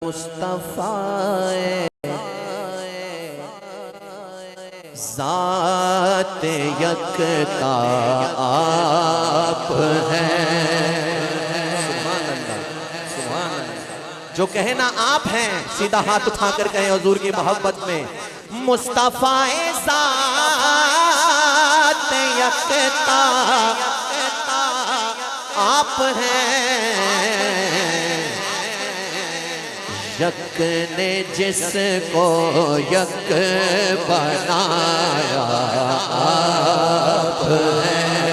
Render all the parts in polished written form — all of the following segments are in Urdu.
مصطفیٰ ذات یکتا آپ ہیں۔ سبحان اللہ، سبحان اللہ۔ جو کہے نا آپ ہیں، سیدھا ہاتھ اٹھا کر کہیں حضور کی محبت میں مصطفیٰ ذات یکتا آپ ہیں۔ یک نے جس کو یک بنایا آپ ہیں۔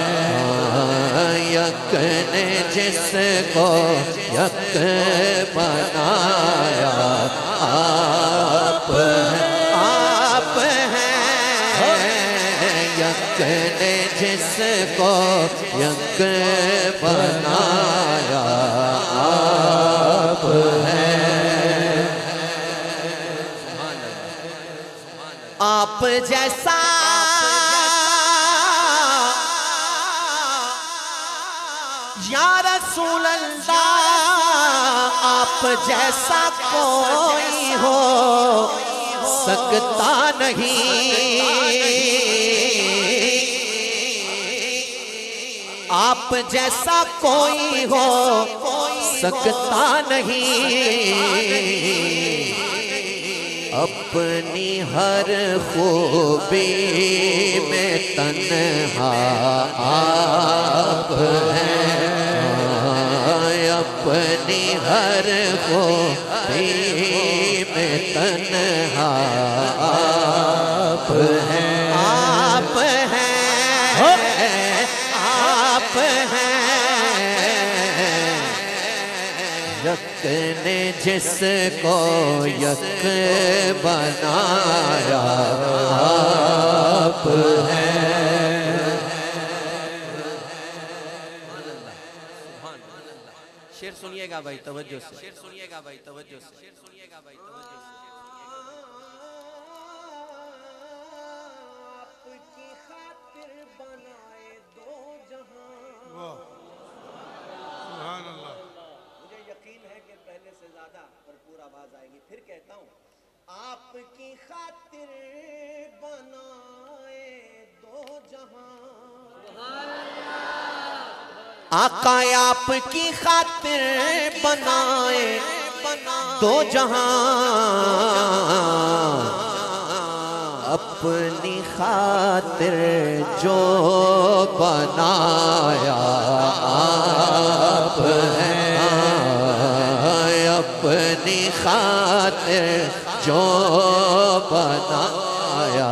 یک نے جس کو یک بنایا آپ ہیں۔ آپ ہیں یک نے جس کو یک بنایا آپ ہیں۔ آپ جیسا یا رسول اللہ، آپ جیسا کوئی ہو سکتا نہیں۔ آپ جیسا کوئی ہو سکتا نہیں۔ اپنی ہر خوبی میں تنہا آپ ہیں۔ اپنی ہر خوبی میں تنہا آپ ہیں۔ آپ ہیں، آپ ہیں۔ یک نے جس کو یک بنایا آپ ہیں۔ شعر سنیے گا بھائی توجہ سے، شعر سنیے گا بھائی توجہ سے، شعر سنیے گا بھائی توجہ سے۔ آپ کی خاطر بنائے دو جہاں۔ سبحان اللہ۔ یقین ہے کہ پہلے سے زیادہ بھرپور آواز آئے گی، پھر کہتا ہوں۔ آپ کی خاطر بنائے دو جہاں۔ آقا آپ کی خاطر بنائے دو جہاں۔ اپنی خاطر جو بنایا آپ ہیں۔ اپنی خاطر جو بنایا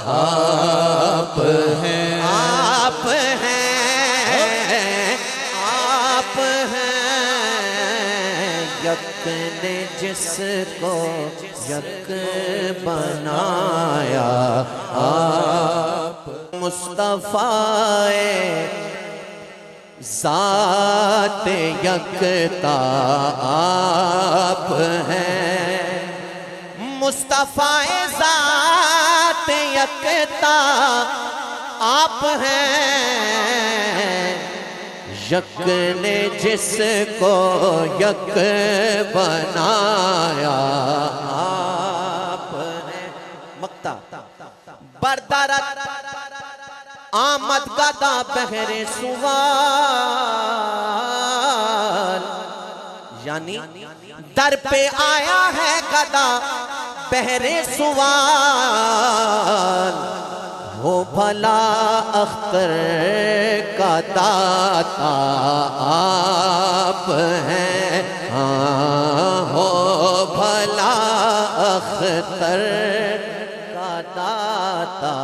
آپ ہیں۔ آپ ہیں، آپ ہیں۔ یک نے جس کو یک بنایا آپ۔ مصطفیٰ ذات یکتا آپ ہیں۔ مصطفیٰ ذات یکتا آپ ہیں۔ یک نے جس کو یک بنایا آپ ہیں۔ مقطع بردارت آمد گدا بہر سوال، یعنی در پہ آیا ہے گدا بہر سوال۔ ہو بھلا اختر کا داتا آپ ہیں۔ ہاں ہو بھلا اختر کا داتا